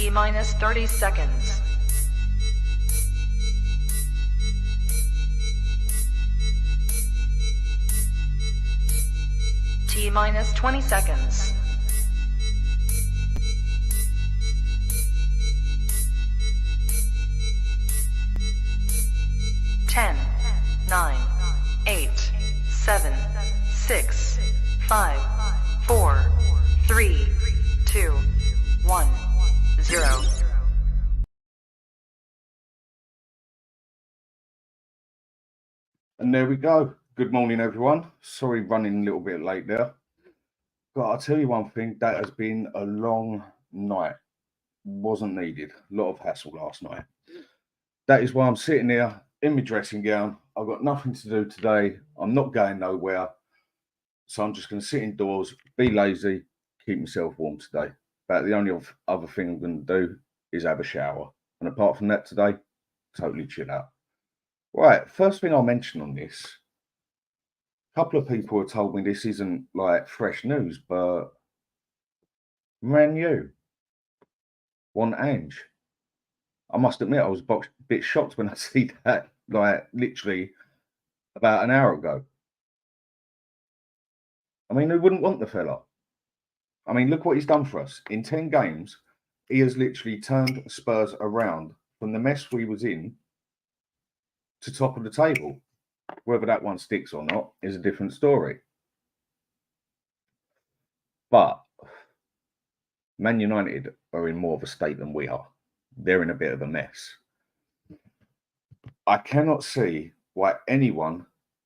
T-minus 30 seconds. T-minus 20 seconds. Ten, 9, 8, 7, 6, 5, 4, 3, 2, 1, 0. And there we go. Good morning, everyone. Sorry, running a little bit late there. But I'll tell you one thing, that has been a long night. Wasn't needed. A lot of hassle last night. That is why I'm sitting here in my dressing gown. I've got nothing to do today. I'm not going nowhere. So I'm just going to sit indoors, be lazy, keep myself warm today. But the only other thing I'm going to do is have a shower. And apart from that today, totally chill out. Right, first thing I'll mention on this. A couple of people have told me this isn't like fresh news, but Man U want Ange. I must admit, I was a bit shocked when I see that, like literally about an hour ago. I mean, who wouldn't want the fella? I mean, look what he's done for us. In 10 games, he has literally turned Spurs around from the mess we was in to top of the table. Whether that one sticks or not is a different story. But Man United are in more of a state than we are. They're in a bit of a mess. I cannot see why any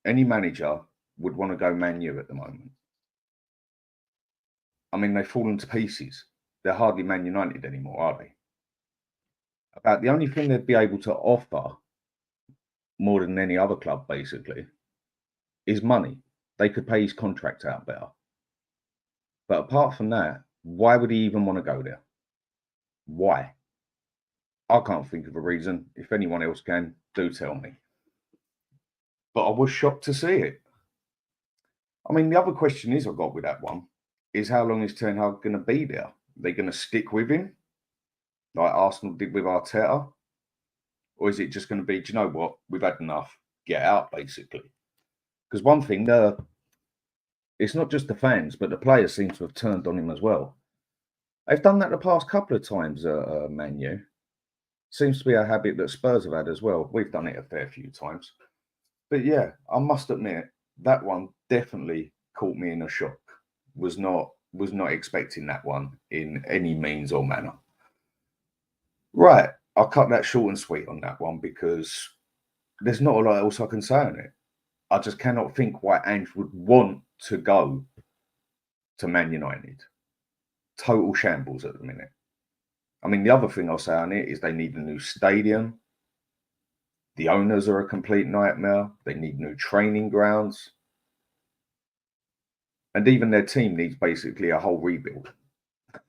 manager would want to go Man U at the moment. I mean, they've fallen to pieces. They're hardly Man United anymore, are they? About the only thing they'd be able to offer more than any other club, basically, is money. They could pay his contract out better. But apart from that, why would he even want to go there? Why? I can't think of a reason. If anyone else can, do tell me. But I was shocked to see it. I mean, the other question I got with that one is how long is Ten Hag going to be there? They're going to stick with him like Arsenal did with Arteta? Or is it just going to be, do you know what, we've had enough, get out, basically? Because one thing, it's not just the fans, but the players seem to have turned on him as well. They've done that the past couple of times at Man U. Seems to be a habit that Spurs have had as well. We've done it a fair few times. But yeah, I must admit, that one definitely caught me in a shock. Was not expecting that one in any means or manner. Right, I'll cut that short and sweet on that one because there's not a lot else I can say on it. I just cannot think why Ange would want to go to Man United. Total shambles at the minute. I mean, the other thing I'll say on it is they need a new stadium. The owners are a complete nightmare. They need new training grounds. And even their team needs basically a whole rebuild.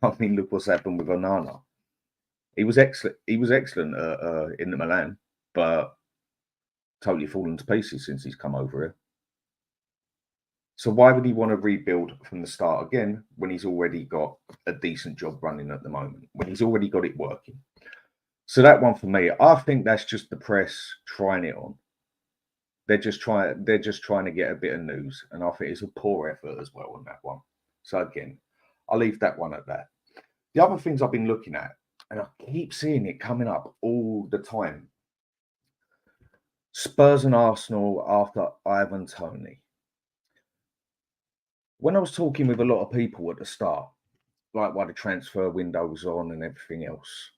I mean, look what's happened with Onana. He was excellent. He was excellent in the Milan, but totally fallen to pieces since he's come over here. So why would he want to rebuild from the start again when he's already got a decent job running at the moment, when he's already got it working? So that one for me, I think that's just the press trying it on. They're just trying to get a bit of news, and I think it's a poor effort as well on that one. So again, I'll leave that one at that. The other things I've been looking at, and I keep seeing it coming up all the time. Spurs and Arsenal after Ivan Toney. When I was talking with a lot of people at the start, like while the transfer window was on and everything else,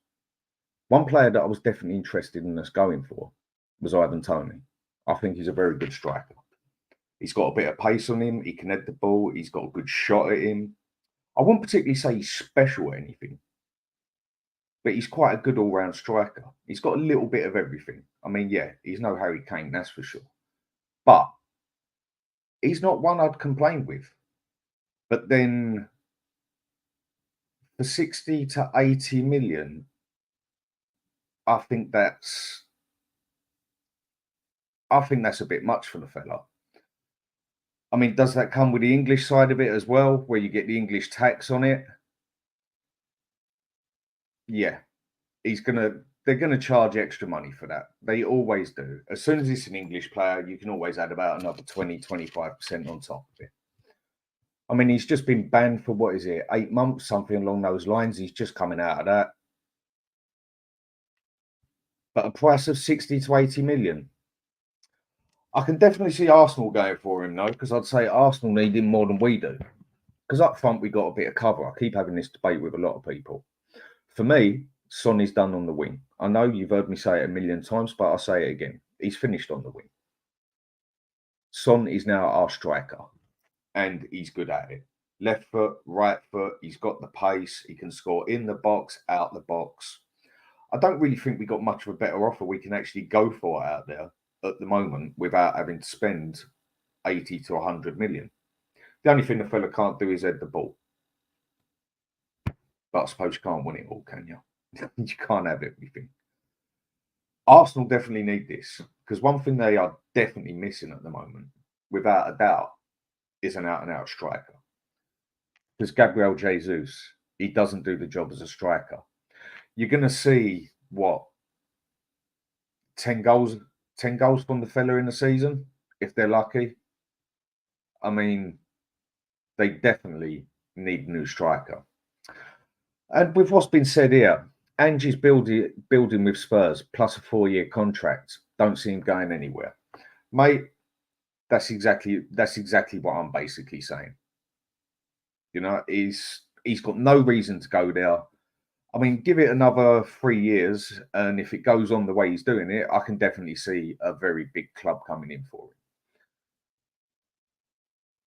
one player that I was definitely interested in us going for was Ivan Toney. I think he's a very good striker. He's got a bit of pace on him. He can head the ball. He's got a good shot at him. I wouldn't particularly say he's special at anything, but he's quite a good all-round striker. He's got a little bit of everything. I mean, yeah, he's no Harry Kane, that's for sure. But he's not one I'd complain with. But then for 60 to 80 million, I think that's a bit much for the fella. I mean, does that come with the English side of it as well, where you get the English tax on it? yeah, they're gonna charge extra money for that. They always do. As soon as it's an English player, you can always add about another 20-25% on top of it. I mean, he's just been banned for, what is it, 8 months, something along those lines. He's just coming out of that. But a price of 60 to 80 million. I can definitely see Arsenal going for him, though, because I'd say Arsenal need him more than we do. Because up front, we got a bit of cover. I keep having this debate with a lot of people. For me, Son is done on the wing. I know you've heard me say it a million times, but I'll say it again. He's finished on the wing. Son is now our striker, and he's good at it. Left foot, right foot, he's got the pace. He can score in the box, out the box. I don't really think we got much of a better offer we can actually go for out there at the moment without having to spend 80 to 100 million. The only thing the fella can't do is head the ball. But I suppose you can't win it all, can you? You can't have everything. Arsenal definitely need this, because one thing they are definitely missing at the moment, without a doubt, is an out-and-out striker. Because Gabriel Jesus, he doesn't do the job as a striker. You're going to see, what, 10 goals from the fella in the season, if they're lucky. I mean, they definitely need a new striker. And with what's been said here, Ange's building with Spurs plus a 4-year contract. Don't see him going anywhere, mate. That's exactly what I'm basically saying. You know, he's got no reason to go there. I mean, give it another 3 years, and if it goes on the way he's doing it, I can definitely see a very big club coming in for him.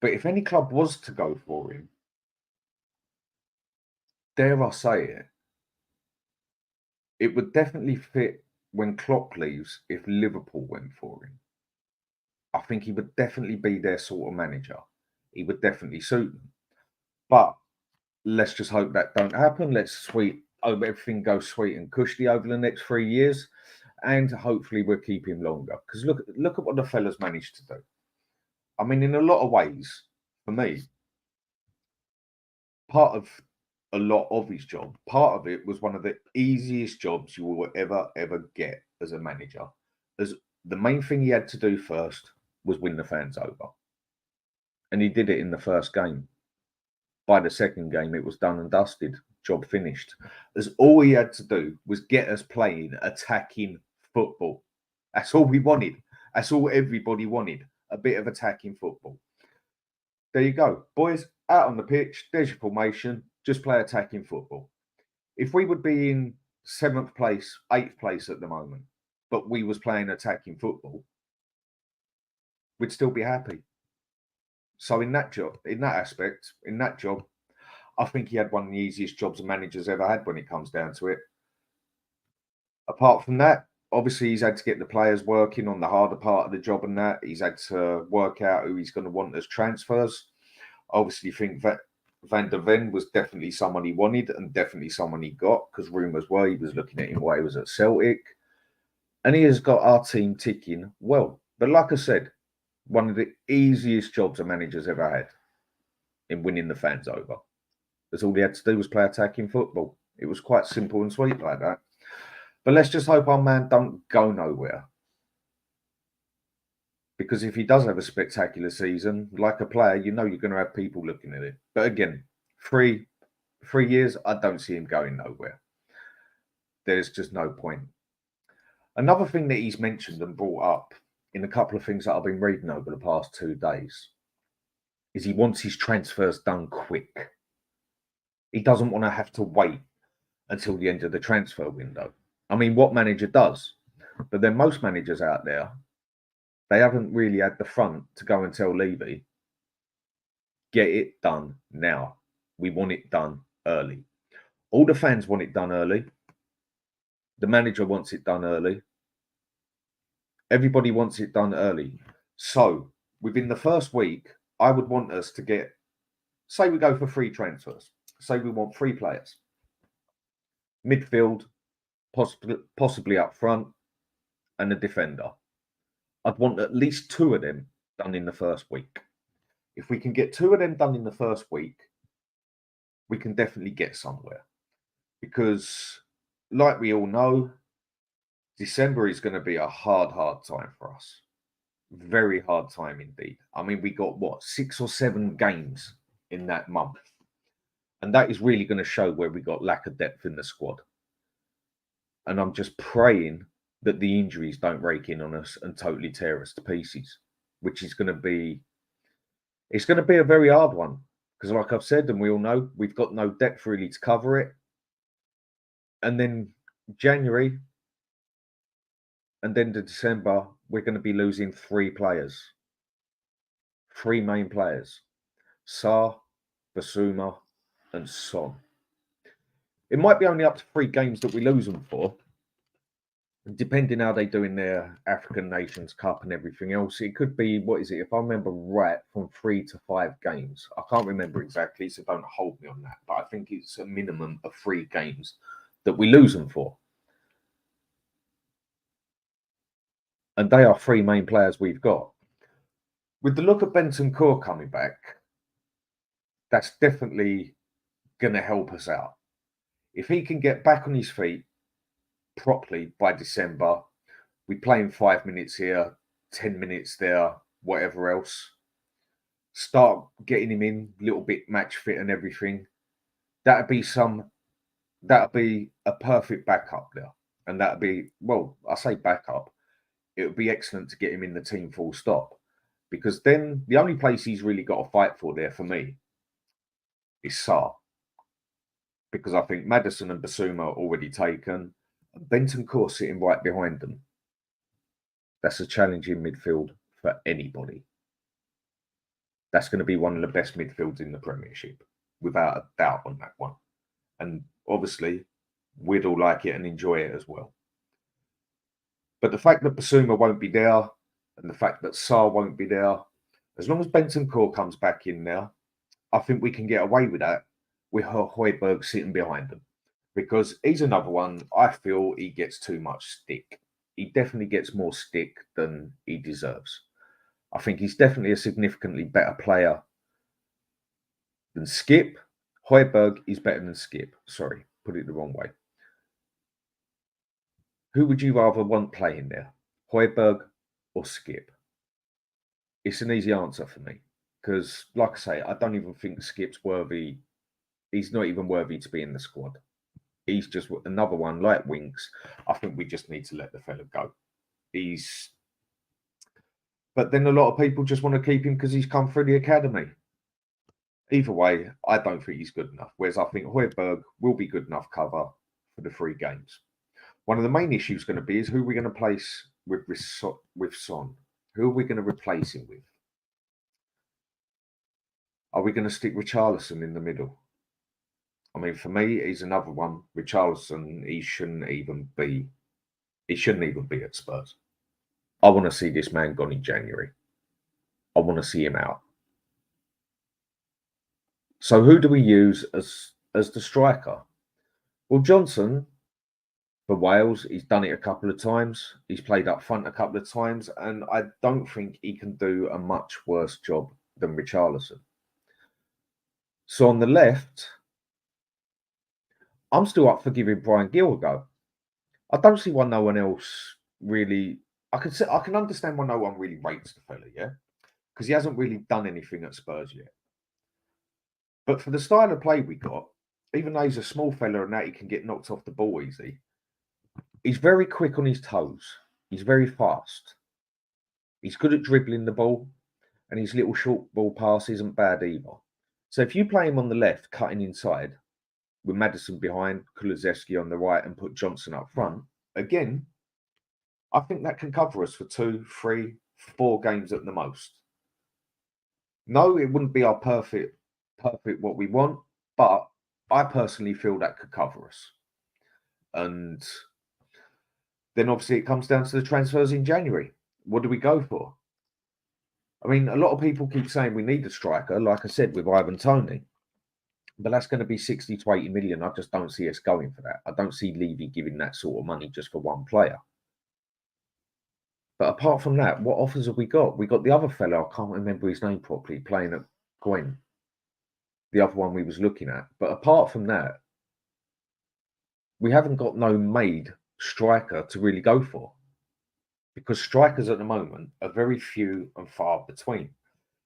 But if any club was to go for him, dare I say it, it would definitely fit when Klopp leaves if Liverpool went for him. I think he would definitely be their sort of manager. He would definitely suit them. But let's just hope that don't happen. Let's hope everything goes sweet and cushy over the next 3 years, and hopefully we'll keep him longer. Because look at what the fella's managed to do. I mean, in a lot of ways, for me, part of a lot of his job, part of it was one of the easiest jobs you will ever get as a manager. As the main thing he had to do first was win the fans over. And he did it in the first game. By the second game, it was done and dusted. Job finished. As all he had to do was get us playing attacking football. That's all we wanted. That's all everybody wanted. A bit of attacking football. There you go. Boys, out on the pitch, there's your formation. Just play attacking football. If we would be in 7th place, 8th place at the moment, but we was playing attacking football, we'd still be happy. So in that job, I think he had one of the easiest jobs a manager's ever had when it comes down to it. Apart from that, obviously he's had to get the players working on the harder part of the job and that. He's had to work out who he's going to want as transfers. Obviously think that Van der Ven was definitely someone he wanted and definitely someone he got, because rumours were he was looking at him while he was at Celtic. And he has got our team ticking well. But like I said, one of the easiest jobs a manager's ever had in winning the fans over. That's all he had to do was play attacking football. It was quite simple and sweet like that. But let's just hope our man don't go nowhere. Because if he does have a spectacular season, like a player, you know you're going to have people looking at it. But again, 3 years, I don't see him going nowhere. There's just no point. Another thing that he's mentioned and brought up in a couple of things that I've been reading over the past 2 days is he wants his transfers done quick. He doesn't want to have to wait until the end of the transfer window. I mean, what manager does? But then most managers out there, they haven't really had the front to go and tell Levy, get it done now. We want it done early. All the fans want it done early. The manager wants it done early. Everybody wants it done early. So within the first week, I would want us to get, say we go for 3 transfers. Say we want 3 players. Midfield, possibly up front, and a defender. I'd want at least 2 of them done in the first week. If we can get 2 of them done in the first week, we can definitely get somewhere. Because like we all know, December is going to be a hard time for us. Very hard time indeed. I mean, we got what, 6 or 7 games in that month. And that is really going to show where we got lack of depth in the squad. And I'm just praying that the injuries don't rake in on us and totally tear us to pieces, which is going to be, it's going to be a very hard one. Because like I've said, and we all know, we've got no depth really to cover it. And then January and then to December, we're going to be losing 3 players. 3 main players. Sarr, Basuma and Son. It might be only up to 3 games that we lose them for. Depending how they do in their African Nations Cup and everything else, it could be, what is it? If I remember right, from 3 to 5 games. I can't remember exactly, so don't hold me on that. But I think it's a minimum of 3 games that we lose them for. And they are 3 main players we've got. With the look of Bentancur coming back, that's definitely going to help us out. If he can get back on his feet properly by December, we play him 5 minutes here, 10 minutes there, whatever else. Start getting him in a little bit match fit and everything. That'd be a perfect backup there. And that'd be, well, I say backup. It would be excellent to get him in the team full stop. Because then the only place he's really got to fight for there for me is Sarr. Because I think Maddison and Basuma are already taken. Bentancur sitting right behind them. That's a challenging midfield for anybody. That's going to be one of the best midfields in the Premiership, without a doubt on that one. And obviously, we'd all like it and enjoy it as well. But the fact that Basuma won't be there, and the fact that Sarr won't be there, as long as Bentancur comes back in there, I think we can get away with that with Højbjerg sitting behind them. Because he's another one, I feel he gets too much stick. He definitely gets more stick than he deserves. I think he's definitely a significantly better player than Skip. Højbjerg is better than Skip. Sorry, put it the wrong way. Who would you rather want playing there? Højbjerg or Skip? It's an easy answer for me. Because, like I say, I don't even think Skip's worthy. He's not even worthy to be in the squad. He's just another one like Winks. I think we just need to let the fella go. But then a lot of people just want to keep him because he's come through the academy. Either way, I don't think he's good enough. Whereas I think Højbjerg will be good enough cover for the 3 games. One of the main issues going to be is who we're going to place with Son. Who are we going to replace him with? Are we going to stick Richarlison in the middle? I mean, for me, he's another one. Richarlison, he shouldn't even be at Spurs. I want to see this man gone in January. I want to see him out. So who do we use as the striker? Well, Johnson, for Wales, he's done it a couple of times. He's played up front a couple of times, and I don't think he can do a much worse job than Richarlison. So on the left, I'm still up for giving Brian Gill a go. I don't see why no one else really. I can understand why no one really rates the fella, yeah, because he hasn't really done anything at Spurs yet. But for the style of play we got, even though he's a small fella and that he can get knocked off the ball easy, he's very quick on his toes. He's very fast. He's good at dribbling the ball, and his little short ball pass isn't bad either. So if you play him on the left, cutting inside, with Maddison behind, Kulusevski on the right, and put Johnson up front, again, I think that can cover us for 2, 3, 4 games at the most. No, it wouldn't be our perfect what we want, but I personally feel that could cover us. And then obviously it comes down to the transfers in January. What do we go for? I mean, a lot of people keep saying we need a striker, like I said, with Ivan Toney. But that's going to be 60 to 80 million. I just don't see us going for that. I don't see Levy giving that sort of money just for one player. But apart from that, what offers have we got? We got the other fellow, I can't remember his name properly, playing at Gwen. The other one we was looking at. But apart from that, we haven't got no made striker to really go for, because strikers at the moment are very few and far between.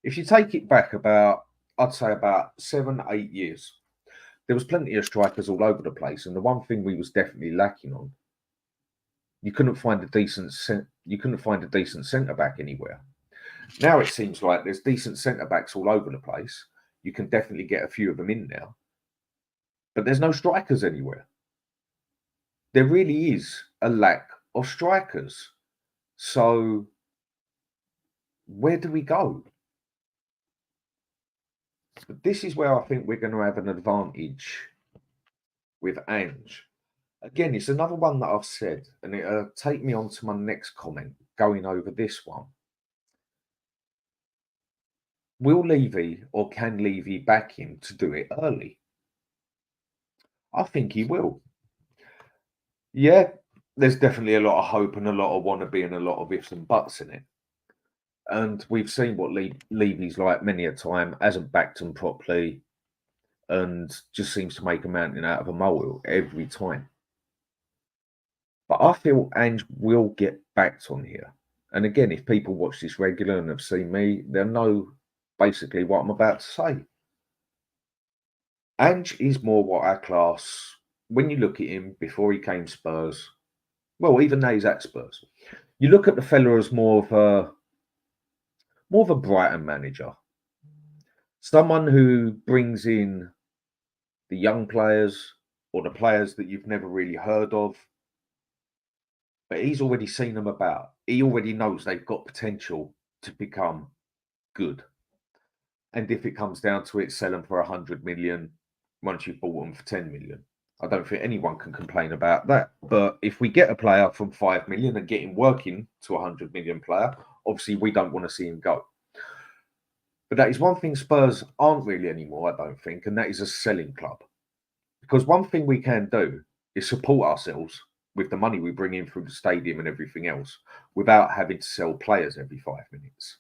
If you take it back about, I'd say about 7, 8 years, there was plenty of strikers all over the place, and the one thing we was definitely lacking on, you couldn't find a decent centre back anywhere. Now it seems like there's decent centre backs all over the place. You can definitely get a few of them in now, but there's no strikers anywhere. There really is a lack of strikers. So where do we go? But this is where I think we're going to have an advantage with Ange. Again, it's another one that I've said, and it'll take me on to my next comment going over this one. Will Levy, or can Levy back him to do it early? I think he will. Yeah, there's definitely a lot of hope and a lot of wannabe and a lot of ifs and buts in it. And we've seen what Levy's like many a time, hasn't backed him properly, and just seems to make a mountain out of a molehill every time. But I feel Ange will get backed on here. And again, if people watch this regular and have seen me, they'll know basically what I'm about to say. Ange is more what I class, when you look at him before he came Spurs, well, even now he's at Spurs, you look at the fella as more of a Brighton manager. Someone who brings in the young players or the players that you've never really heard of, but he's already seen them about. He already knows they've got potential to become good. And if it comes down to it, sell them for 100 million once you've bought them for 10 million. I don't think anyone can complain about that. But if we get a player from 5 million and get him working to a 100 million player, obviously we don't want to see him go. But that is one thing Spurs aren't really anymore, I don't think, and that is a selling club. Because one thing we can do is support ourselves with the money we bring in through the stadium and everything else without having to sell players every 5 minutes.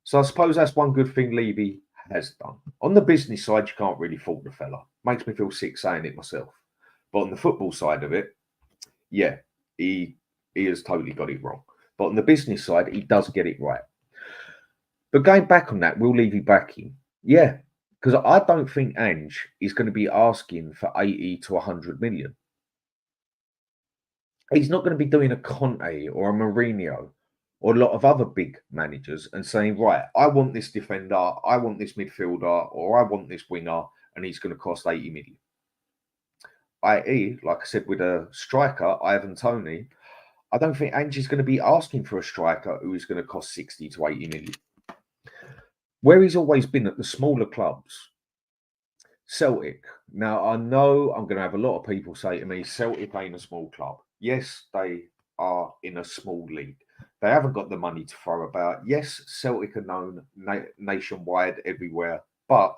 So I suppose that's one good thing Levy has done. On the business side, you can't really fault the fella. Makes me feel sick saying it myself. But on the football side of it, yeah, he has totally got it wrong. But on the business side, he does get it right. But going back on that, will Levy back him? Yeah, because I don't think Ange is going to be asking for 80 to 100 million. He's not going to be doing a Conte or a Mourinho or a lot of other big managers and saying, right, I want this defender, I want this midfielder, or I want this winger, and he's going to cost 80 million. I.e., like I said, with a striker, Ivan Toney, I don't think Ange is going to be asking for a striker who is going to cost 60 to 80 million. Where he's always been at the smaller clubs, Celtic. Now, I know I'm going to have a lot of people say to me, Celtic ain't a small club. Yes, they are in a small league. They haven't got the money to throw about. Yes, Celtic are known nationwide everywhere, but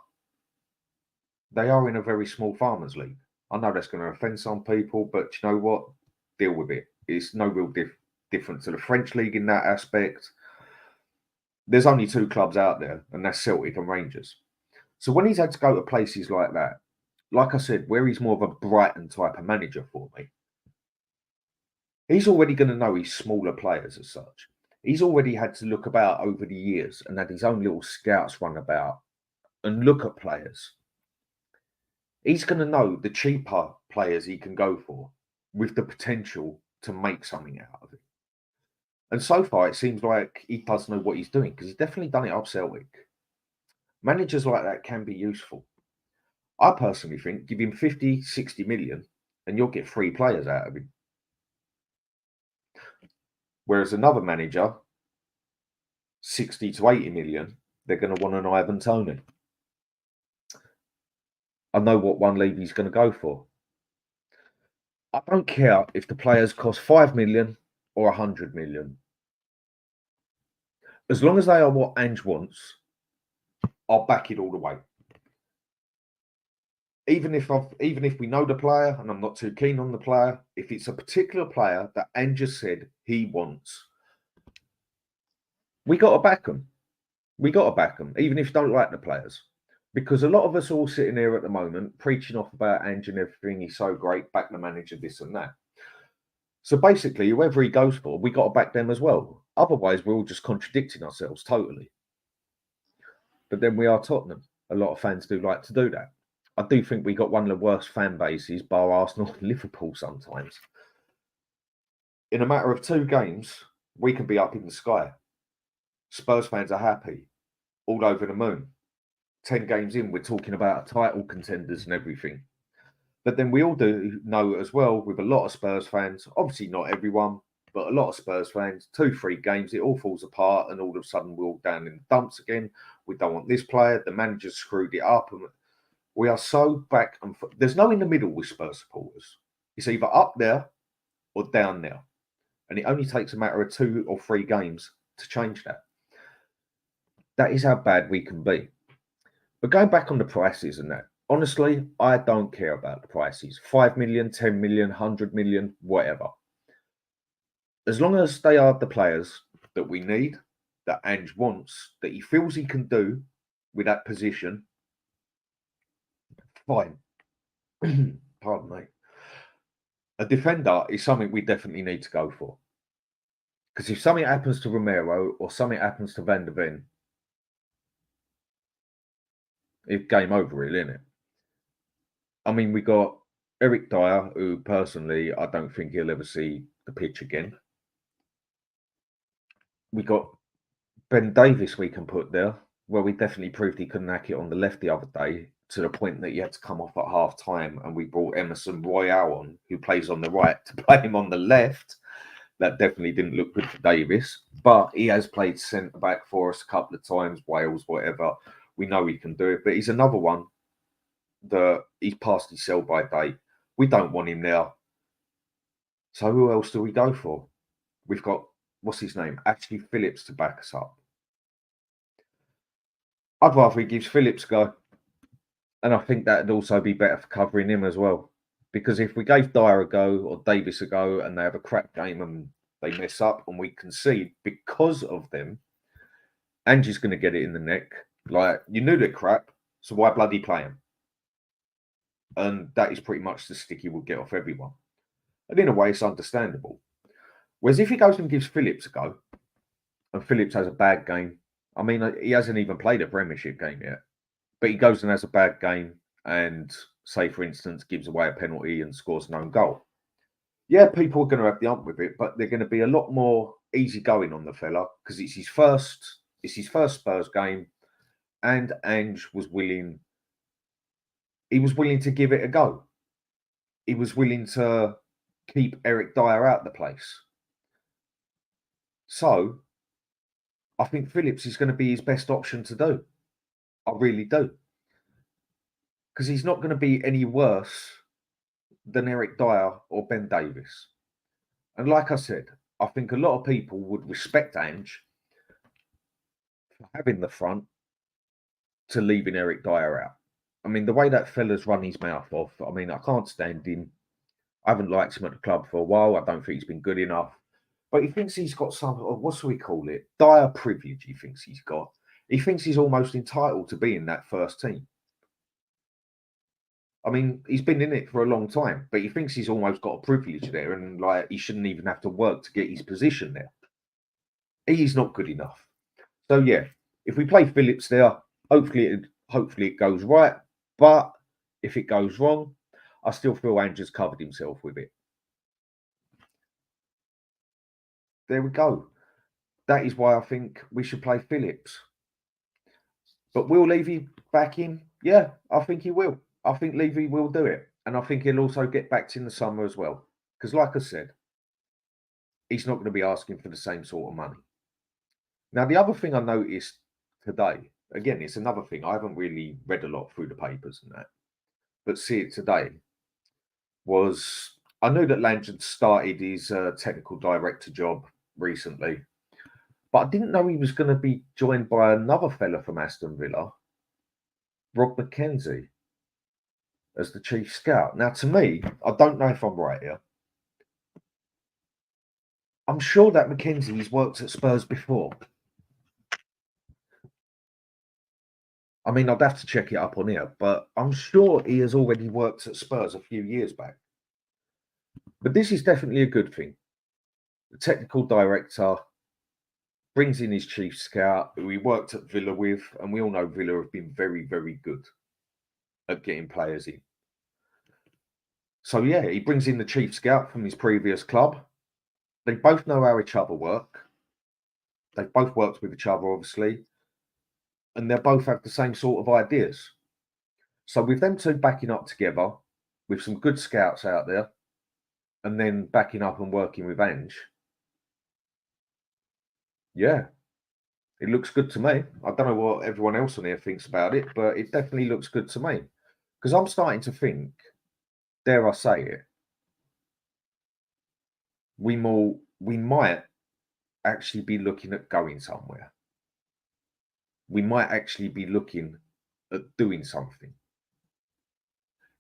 they are in a very small farmers league. I know that's going to offend some people, but you know what? Deal with it. It's no real difference to the French league in that aspect. There's only 2 clubs out there, and that's Celtic and Rangers. So when he's had to go to places like that, like I said, where he's more of a Brighton type of manager for me, he's already going to know his smaller players as such. He's already had to look about over the years and had his own little scouts run about and look at players. He's going to know the cheaper players he can go for with the potential to make something out of it. And so far, it seems like he does know what he's doing because he's definitely done it up Celtic. Managers like that can be useful. I personally think give him 50, 60 million and you'll get 3 players out of him. Whereas another manager, 60 to 80 million, they're going to want an Ivan Toney. I know what one Levy's going to go for. I don't care if the players cost 5 million or 100 million. As long as they are what Ange wants, I'll back it all the way. Even if we know the player and I'm not too keen on the player, if it's a particular player that Ange has said he wants, we got to back them. We got to back them, even if you don't like the players. Because a lot of us are all sitting here at the moment preaching off about Ange and everything. He's so great, back the manager, this and that. So basically, whoever he goes for, we got to back them as well. Otherwise, we're all just contradicting ourselves totally. But then we are Tottenham. A lot of fans do like to do that. I do think we got one of the worst fan bases, bar Arsenal and Liverpool sometimes. In a matter of 2 games, we could be up in the sky. Spurs fans are happy, all over the moon. 10 games in, we're talking about title contenders and everything. But then we all do know as well, with a lot of Spurs fans, obviously not everyone, but a lot of Spurs fans, 2-3 games, it all falls apart, and all of a sudden we're all down in the dumps again. We don't want this player, the manager screwed it up, and we are so back and forth. There's no in the middle with Spurs supporters. It's either up there or down there. And it only takes a matter of 2 or 3 games to change that. That is how bad we can be. But going back on the prices and that, honestly, I don't care about the prices. 5 million, 10 million, 100 million, whatever. As long as they are the players that we need, that Ange wants, that he feels he can do with that position, fine. Pardon me. A defender is something we definitely need to go for. Because if something happens to Romero or something happens to Van der Ven, it's game over, really, isn't it? I mean, we got Eric Dyer, who personally I don't think he'll ever see the pitch again. We got Ben Davies we can put there. Well, we definitely proved he couldn't hack it on the left the other day, to the point that he had to come off at half time, and we brought Emerson Royale on, who plays on the right, to play him on the left. That definitely didn't look good for Davies, but he has played centre back for us a couple of times, Wales, whatever. We know he can do it, but he's another one that he's past his sell by date. We don't want him now. So who else do we go for? We've got, what's his name? Ashley Phillips to back us up. I'd rather he gives Phillips a go. And I think that'd also be better for covering him as well. Because if we gave Dyer a go or Davis a go and they have a crap game and they mess up and we concede because of them, Angie's going to get it in the neck. Like, you knew they're crap, so why bloody play them? And that is pretty much the stick he will get off everyone. And in a way, it's understandable. Whereas if he goes and gives Phillips a go, and Phillips has a bad game, I mean, he hasn't even played a Premiership game yet, but he goes and has a bad game and, say, for instance, gives away a penalty and scores an own goal. Yeah, people are going to have the ump with it, but they're going to be a lot more easygoing on the fella because it's his first Spurs game, and Ange was willing. He was willing to give it a go. He was willing to keep Eric Dyer out of the place. So I think Phillips is going to be his best option to do. I really do. Because he's not going to be any worse than Eric Dyer or Ben Davies. And like I said, I think a lot of people would respect Ange for having the front to leaving Eric Dyer out. I mean, the way that fella's run his mouth off, I mean, I can't stand him. I haven't liked him at the club for a while. I don't think he's been good enough. But he thinks he's got some, what do we call it? Dire privilege, he thinks he's got. He thinks he's almost entitled to be in that first team. I mean, he's been in it for a long time, but he thinks he's almost got a privilege there, and like he shouldn't even have to work to get his position there. He's not good enough. So yeah, if we play Phillips there, hopefully it goes right. But if it goes wrong, I still feel Ange has covered himself with it. There we go. That is why I think we should play Phillips. But will Levy back in? Yeah, I think he will. I think Levy will do it. And I think he'll also get backed in the summer as well. Because like I said, he's not going to be asking for the same sort of money. Now, the other thing I noticed today, again, it's another thing. I haven't really read a lot through the papers and that. But see it today was, I knew that Lange had started his technical director job recently. But I didn't know he was going to be joined by another fella from Aston Villa, Rob McKenzie, as the chief scout. Now, to me, I don't know if I'm right here. I'm sure that McKenzie's worked at Spurs before. I mean, I'd have to check it up on here, but I'm sure he has already worked at Spurs a few years back. But this is definitely a good thing. The technical director brings in his chief scout, who he worked at Villa with, and we all know Villa have been very, very good at getting players in. So yeah, he brings in the chief scout from his previous club. They both know how each other work. They've both worked with each other, obviously, and they both have the same sort of ideas. So with them two backing up together, with some good scouts out there, and then backing up and working with Ange, yeah, it looks good to me. I don't know what everyone else on here thinks about it, but it definitely looks good to me. Because I'm starting to think, dare I say it, we might actually be looking at going somewhere. We might actually be looking at doing something.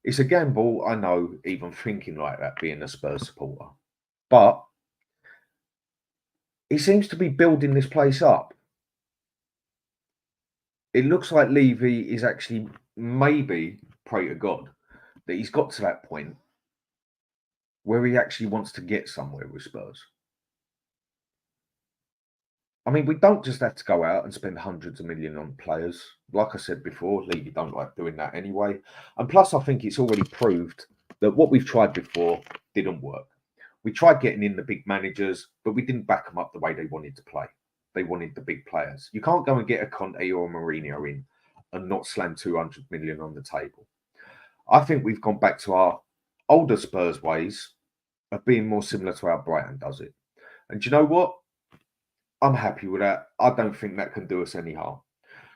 It's a gamble, I know, even thinking like that, being a Spurs supporter. But he seems to be building this place up. It looks like Levy is actually, maybe, pray to God, that he's got to that point where he actually wants to get somewhere with Spurs. I mean, we don't just have to go out and spend hundreds of millions on players. Like I said before, Levy don't like doing that anyway. And plus, I think it's already proved that what we've tried before didn't work. We tried getting in the big managers, but we didn't back them up the way they wanted to play. They wanted the big players. You can't go and get a Conte or a Mourinho in and not slam 200 million on the table. I think we've gone back to our older Spurs ways of being more similar to how Brighton does it. And do you know what? I'm happy with that. I don't think that can do us any harm.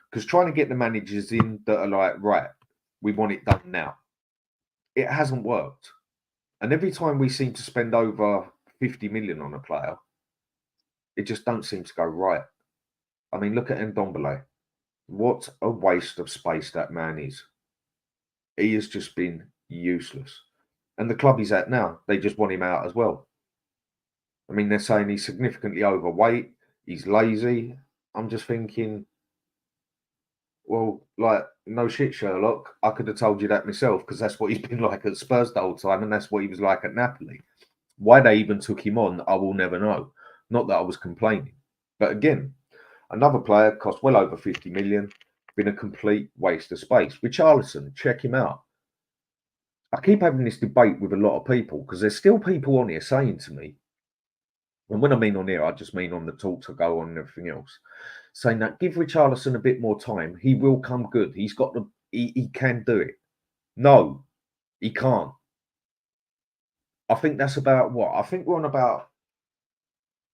Because trying to get the managers in that are like, right, we want it done now, it hasn't worked. And every time we seem to spend over 50 million on a player, it just don't seem to go right. I mean, look at Ndombele. What a waste of space that man is. He has just been useless. And the club he's at now, they just want him out as well. I mean, they're saying he's significantly overweight, he's lazy. I'm just thinking, well, like, no shit, Sherlock. I could have told you that myself, because that's what he's been like at Spurs the whole time, and that's what he was like at Napoli. Why they even took him on, I will never know. Not that I was complaining. But again, another player cost well over 50 million, been a complete waste of space. Richarlison, check him out. I keep having this debate with a lot of people, because there's still people on here saying to me, and when I mean on here, I just mean on the talks I go on and everything else, saying that give Richarlison a bit more time, he will come good. He's got the, he can do it. No, he can't. I think that's about what? I think we're on about,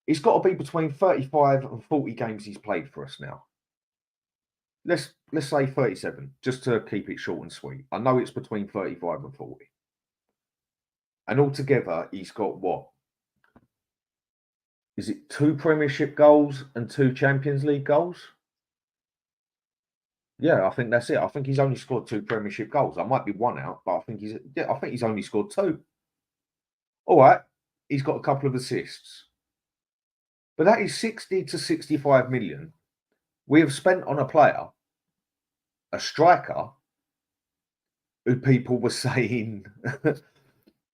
it's got to be between 35 and 40 games he's played for us now. Let's say 37, just to keep it short and sweet. I know it's between 35 and 40. And altogether, he's got what? Is it 2 Premiership goals and 2 Champions League goals? Yeah, I think that's it. I think he's only scored 2 Premiership goals. I might be one out, but I think he's only scored 2. All right, he's got a couple of assists. But that is 60 to 65 million we have spent on a player, a striker, who people were saying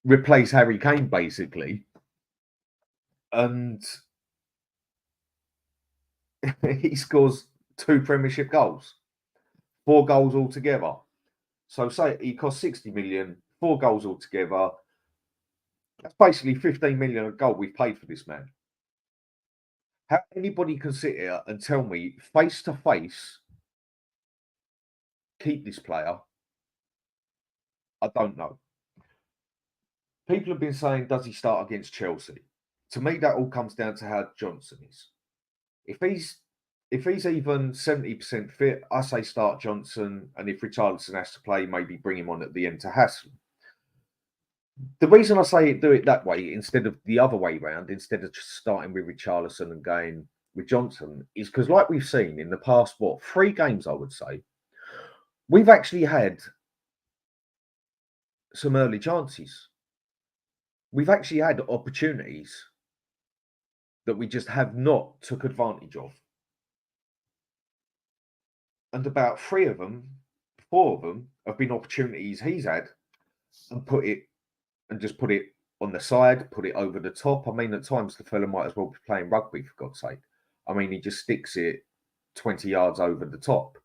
replace Harry Kane, basically. And he scores 2 Premiership goals, 4 goals altogether. So say he cost 60 million, 4 goals altogether. That's basically 15 million a goal we've paid for this man. How anybody can sit here and tell me face to face, keep this player, I don't know. People have been saying, does he start against Chelsea? To me, that all comes down to how Johnson is. If he's even 70% fit, I say start Johnson, and if Richarlison has to play, maybe bring him on at the end to Haslam. The reason I say do it that way instead of the other way round, instead of just starting with Richarlison and going with Johnson, is because, like we've seen in the past, 3 games, I would say, we've actually had some early chances. We've actually had opportunities that we just have not took advantage of. And about 4 of them have been opportunities he's had and just put it on the side, put it over the top. I mean, at times the fella might as well be playing rugby, for God's sake. I mean, he just sticks it 20 yards over the top.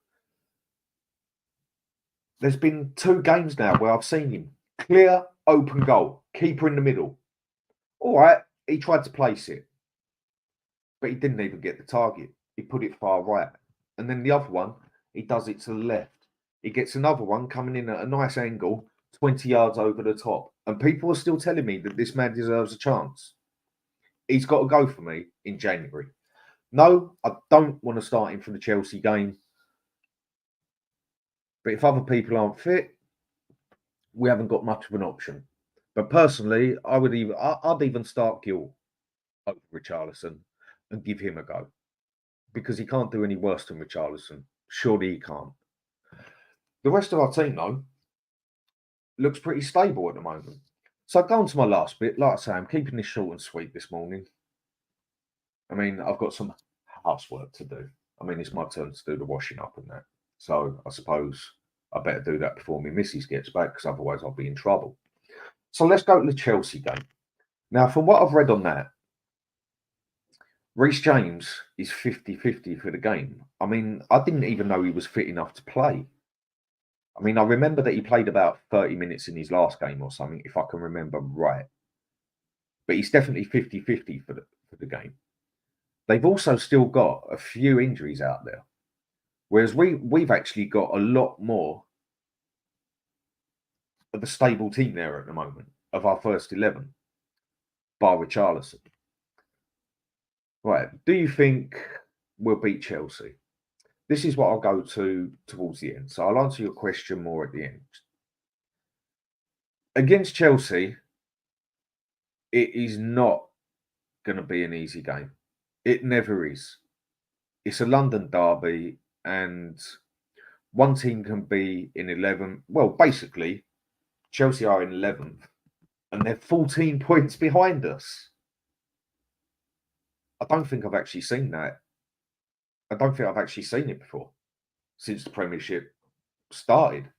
There's been 2 games now where I've seen him clear, open goal, keeper in the middle. All right, he tried to place it, but he didn't even get the target. He put it far right. And then the other one, he does it to the left. He gets another one coming in at a nice angle, 20 yards over the top. And people are still telling me that this man deserves a chance. He's got to go for me in January. No, I don't want to start him for the Chelsea game. But if other people aren't fit, we haven't got much of an option. But personally, I'd even start Gill over Richarlison and give him a go. Because he can't do any worse than Richarlison. Surely he can't. The rest of our team, though, looks pretty stable at the moment. So go on to my last bit. Like I say, I'm keeping this short and sweet this morning. I mean, I've got some housework to do. I mean, it's my turn to do the washing up and that. So I suppose I better do that before my missus gets back, because otherwise I'll be in trouble. So let's go to the Chelsea game. Now, from what I've read on that, Reece James is 50-50 for the game. I mean, I didn't even know he was fit enough to play. I mean, I remember that he played about 30 minutes in his last game or something, if I can remember right. But he's definitely 50-50 for the game. They've also still got a few injuries out there. Whereas we've actually got a lot more of a stable team there at the moment, of our first 11, bar Richarlison. Right, do you think we'll beat Chelsea? This is what I'll go to towards the end. So I'll answer your question more at the end. Against Chelsea, it is not going to be an easy game. It never is. It's a London derby, and one team can be in 11th. Well, basically, Chelsea are in 11th, and they're 14 points behind us. I don't think I've actually seen that. I don't think I've actually seen it before since the Premiership started.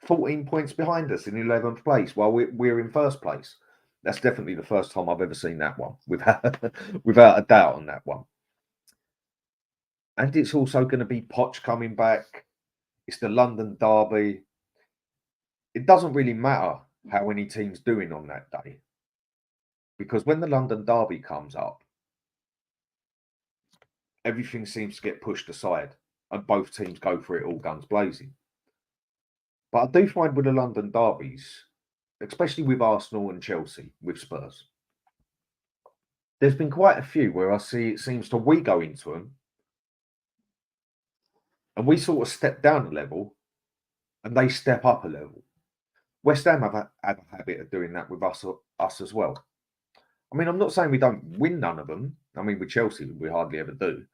14 points behind us in 11th place while we're in first place. That's definitely the first time I've ever seen that one, without a doubt on that one. And it's also going to be Poch coming back. It's the London derby. It doesn't really matter how any team's doing on that day, because when the London derby comes up, everything seems to get pushed aside and both teams go for it all guns blazing. But I do find with the London derbies, especially with Arsenal and Chelsea, with Spurs, there's been quite a few where I see it seems to we go into them and we sort of step down a level and they step up a level. West Ham have a habit of doing that with us as well. I mean, I'm not saying we don't win none of them. I mean, with Chelsea, we hardly ever do.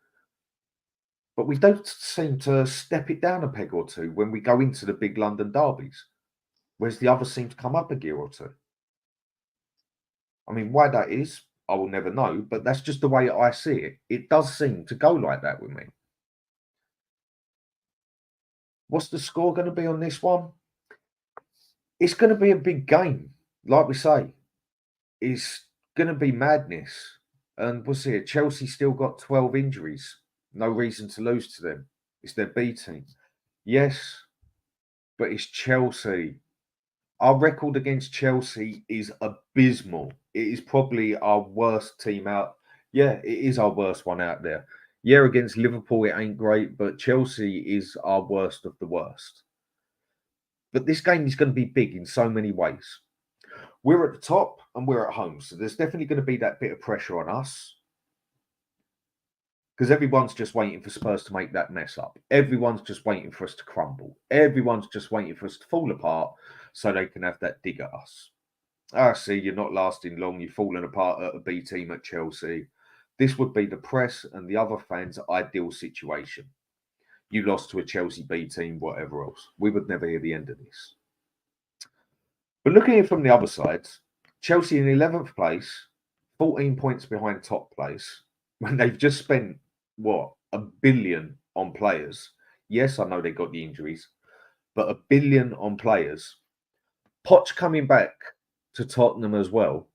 But we don't seem to step it down a peg or two when we go into the big London derbies, whereas the others seem to come up a gear or two. I mean, why that is, I will never know, but that's just the way I see it. It does seem to go like that with me. What's the score going to be on this one? It's going to be a big game. Like we say, it's going to be madness. And we'll see it. Chelsea still got 12 injuries. No reason to lose to them. It's their B team. Yes, but it's Chelsea. Our record against Chelsea is abysmal. It is probably our worst team out. Yeah, it is our worst one out there. Yeah, against Liverpool, it ain't great, but Chelsea is our worst of the worst. But this game is going to be big in so many ways. We're at the top and we're at home, so there's definitely going to be that bit of pressure on us, because everyone's just waiting for Spurs to make that mess up. Everyone's just waiting for us to crumble. Everyone's just waiting for us to fall apart so they can have that dig at us. I see, you're not lasting long. You've fallen apart at a B team at Chelsea. This would be the press and the other fans' ideal situation. You lost to a Chelsea B team, whatever else. We would never hear the end of this. But looking at it from the other side, Chelsea in 11th place, 14 points behind top place, when they've just spent, what, $1 billion on players. Yes, I know they got the injuries, but $1 billion on players. Poch coming back to Tottenham as well.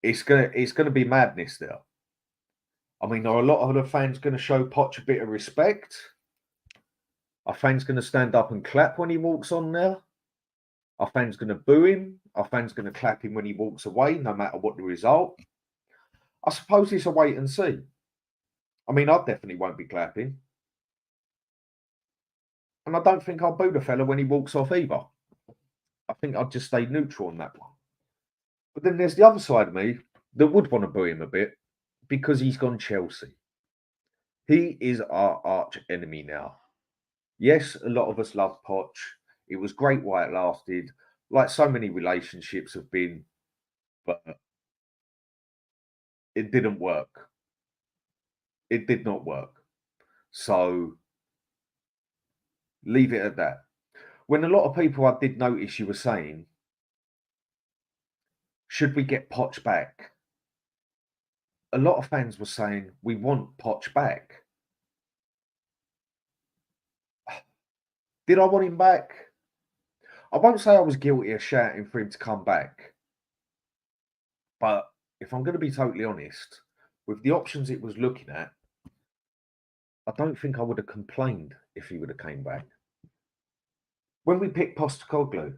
It's gonna be madness there. I mean, are a lot of the fans going to show Poch a bit of respect? Are fans going to stand up and clap when he walks on there? Are fans going to boo him? Are fans going to clap him when he walks away, no matter what the result? I suppose it's a wait and see. I mean, I definitely won't be clapping. And I don't think I'll boo the fella when he walks off either. I think I'd just stay neutral on that one. But then there's the other side of me that would want to boo him a bit because he's gone Chelsea. He is our arch enemy now. Yes, a lot of us love Poch. It was great while it lasted, like so many relationships have been, but it didn't work. It did not work. So leave it at that. When a lot of people I did notice you were saying, should we get Poch back? A lot of fans were saying, we want Poch back. Did I want him back? I won't say I was guilty of shouting for him to come back. But if I'm going to be totally honest, with the options it was looking at, I don't think I would have complained if he would have came back. When we picked Postecoglou,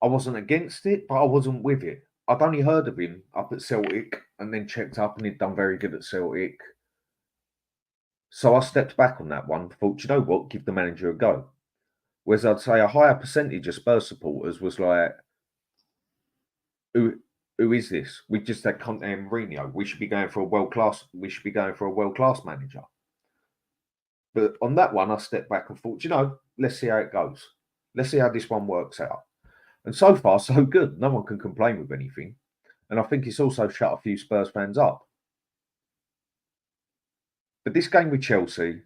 I wasn't against it, but I wasn't with it. I'd only heard of him up at Celtic and then checked up and he'd done very good at Celtic. So I stepped back on that one, thought, you know what, give the manager a go. Whereas I'd say a higher percentage of Spurs supporters was like, who is this? We just had Conte and Mourinho. We should be going for a world-class manager. But on that one, I stepped back and thought, you know, let's see how it goes. Let's see how this one works out. And so far, so good. No one can complain with anything. And I think it's also shut a few Spurs fans up. But this game with Chelsea,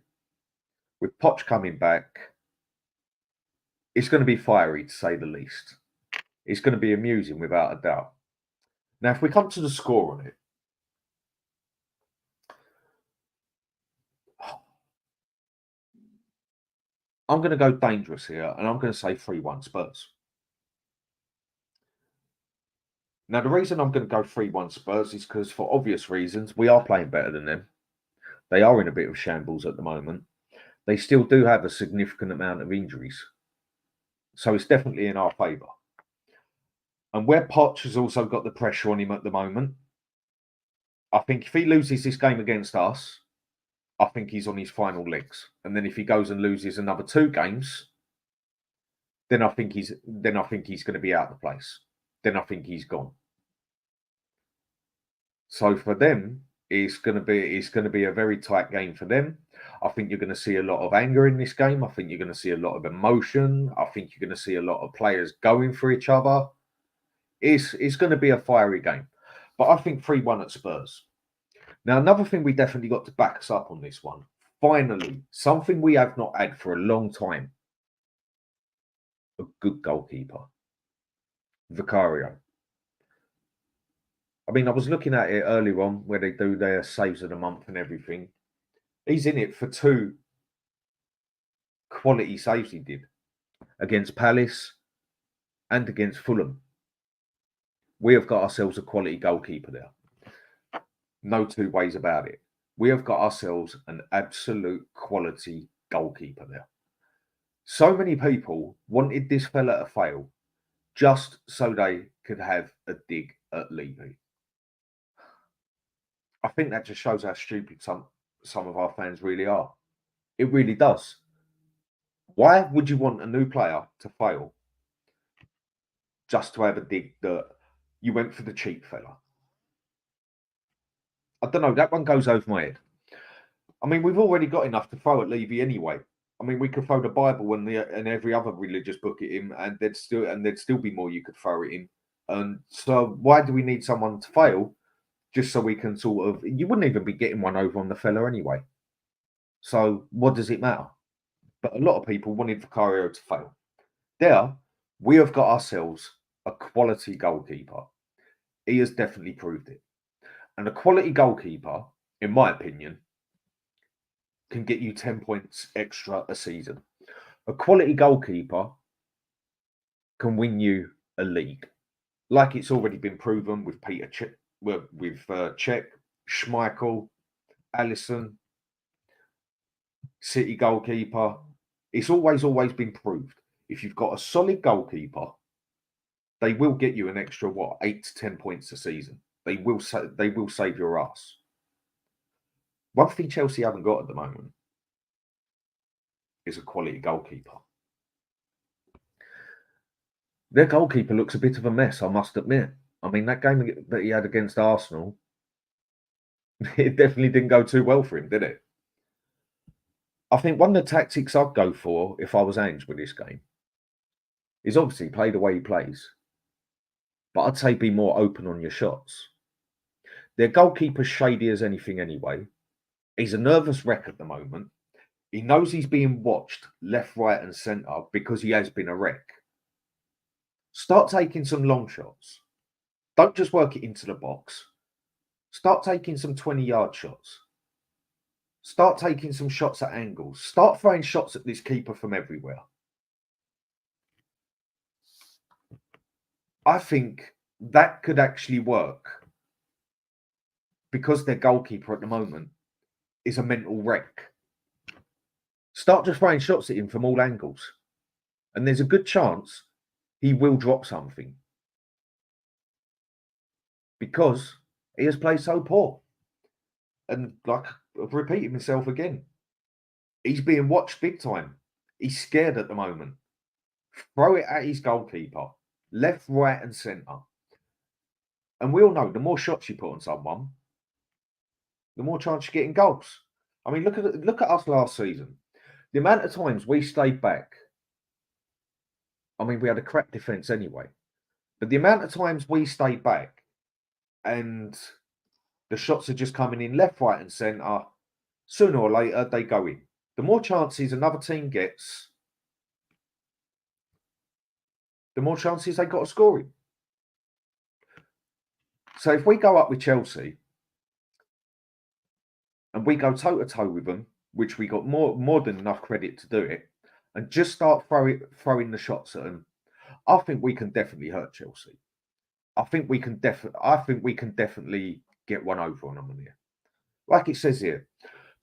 with Poch coming back, it's going to be fiery, to say the least. It's going to be amusing, without a doubt. Now, if we come to the score on it, I'm going to go dangerous here, and I'm going to say 3-1 Spurs. Now, the reason I'm going to go 3-1 Spurs is because, for obvious reasons, we are playing better than them. They are in a bit of shambles at the moment. They still do have a significant amount of injuries. So it's definitely in our favour. And where Poch has also got the pressure on him at the moment, I think if he loses this game against us, I think he's on his final legs. And then if he goes and loses another 2 games, then I think he's going to be out of the place. Then I think he's gone. So for them, it's going to be a very tight game for them. I think you're going to see a lot of anger in this game. I think you're going to see a lot of emotion. I think you're going to see a lot of players going for each other. It's going to be a fiery game. But I think 3-1 at Spurs. Now, another thing we definitely got to back us up on this one. Finally, something we have not had for a long time. A good goalkeeper. Vicario. I mean, I was looking at it earlier on where they do their saves of the month and everything. He's in it for 2 quality saves he did against Palace and against Fulham. We have got ourselves a quality goalkeeper there. No 2 ways about it. We have got ourselves an absolute quality goalkeeper there. So many people wanted this fella to fail just so they could have a dig at Levy. I think that just shows how stupid some of our fans really are. It really does. Why would you want a new player to fail just to have a dig that you went for the cheap fella? I don't know. That one goes over my head. I mean, we've already got enough to throw at Levy anyway. I mean, we could throw the Bible and every other religious book at him, and there'd still be more you could throw at him. And so, why do we need someone to fail just so we can sort of? You wouldn't even be getting one over on the fella anyway. So, what does it matter? But a lot of people wanted Vicario to fail. There, we have got ourselves a quality goalkeeper. He has definitely proved it. And a quality goalkeeper, in my opinion, can get you 10 points extra a season. A quality goalkeeper can win you a league, like it's already been proven with Peter Cech, Cech, Schmeichel, Alisson, City goalkeeper. It's always been proved. If you've got a solid goalkeeper, they will get you an extra 8 to 10 points a season. They will save your ass. One thing Chelsea haven't got at the moment is a quality goalkeeper. Their goalkeeper looks a bit of a mess, I must admit. I mean, that game that he had against Arsenal, it definitely didn't go too well for him, did it? I think one of the tactics I'd go for if I was Ange with this game is obviously play the way he plays. But I'd say be more open on your shots. Their goalkeeper's shady as anything anyway. He's a nervous wreck at the moment. He knows he's being watched left, right and centre because he has been a wreck. Start taking some long shots. Don't just work it into the box. Start taking some 20-yard shots. Start taking some shots at angles. Start throwing shots at this keeper from everywhere. I think that could actually work because their goalkeeper at the moment is a mental wreck. Start just throwing shots at him from all angles. And there's a good chance he will drop something because he has played so poor. And like I've repeated myself again, he's being watched big time. He's scared at the moment. Throw it at his goalkeeper, left, right and centre. And we all know the more shots you put on someone, the more chance you're getting goals. I mean, look at us last season. The amount of times we stayed back. I mean, we had a crap defence anyway. But the amount of times we stayed back and the shots are just coming in left, right and centre, sooner or later they go in. The more chances another team gets, the more chances they got of scoring. So if we go up with Chelsea and we go toe-to-toe with them, which we got more than enough credit to do it, and just start throwing the shots at them, I think we can definitely hurt Chelsea. I think we can definitely get one over on them here. Like it says here,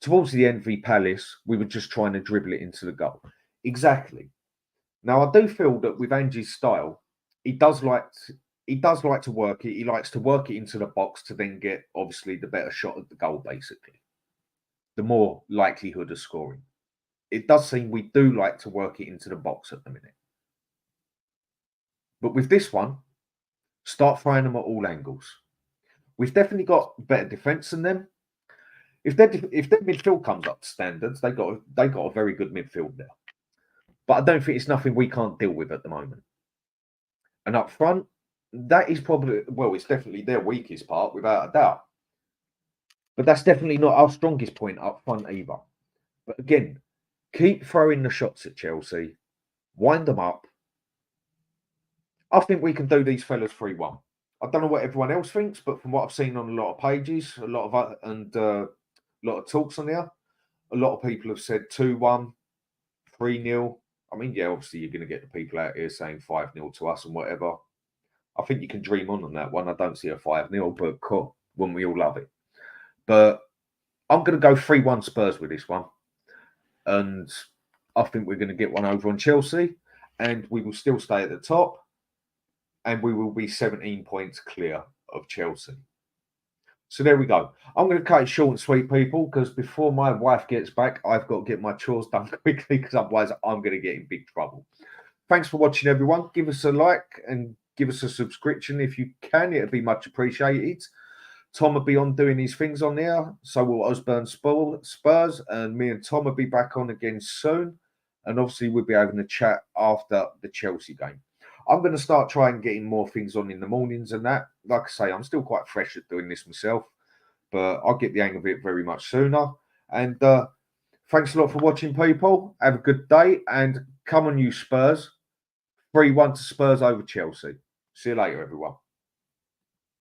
towards the end v Palace, we were just trying to dribble it into the goal. Exactly. Now I do feel that with Ange's style, he does like to work it. He likes to work it into the box to then get obviously the better shot at the goal, basically. The more likelihood of scoring. It does seem we do like to work it into the box at the minute. But with this one, start throwing them at all angles. We've definitely got better defence than them. If their midfield comes up to standards, they got a very good midfield there. But I don't think it's nothing we can't deal with at the moment. And up front, that is probably, well, it's definitely their weakest part, without a doubt. But that's definitely not our strongest point up front either. But again, keep throwing the shots at Chelsea. Wind them up. I think we can do these fellas 3-1. I don't know what everyone else thinks, but from what I've seen on a lot of pages, a lot of talks on there, a lot of people have said 2-1, 3-0. I mean, yeah, obviously you're going to get the people out here saying 5-0 to us and whatever. I think you can dream on that one. I don't see a 5-0, but cool. Wouldn't we all love it? But I'm going to go 3-1 Spurs with this one. And I think we're going to get one over on Chelsea. And we will still stay at the top. And we will be 17 points clear of Chelsea. So there we go. I'm going to cut it short and sweet, people, because before my wife gets back, I've got to get my chores done quickly, because otherwise I'm going to get in big trouble. Thanks for watching, everyone. Give us a like and give us a subscription if you can. It'd be much appreciated. Tom will be on doing his things on there. So will Hotspur Spurs. And me and Tom will be back on again soon. And obviously we'll be having a chat after the Chelsea game. I'm going to start trying getting more things on in the mornings and that. Like I say, I'm still quite fresh at doing this myself, but I'll get the hang of it very much sooner. And thanks a lot for watching, people. Have a good day, and come on, you Spurs. 3-1 to Spurs over Chelsea. See you later, everyone.